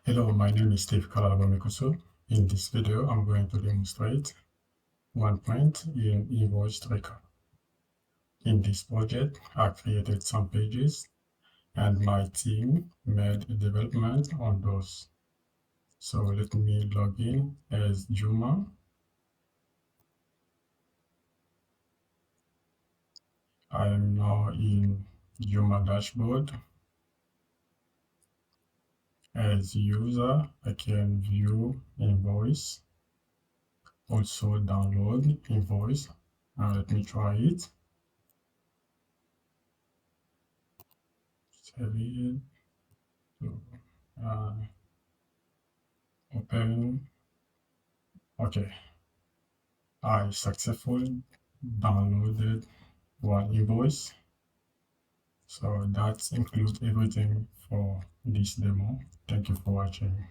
Hello, my name is Steve Kalabamikuso. In this video, I'm going to demonstrate one point in Invoice Tracker. In this project, I created some pages and my team made a development on those. So let me log in as Juma. I am now in Juma dashboard. As user, I can view invoice, also download invoice. Now let me try it. Save it. Open. Okay, I successfully downloaded one invoice. So that includes everything for this demo. Thank you for watching.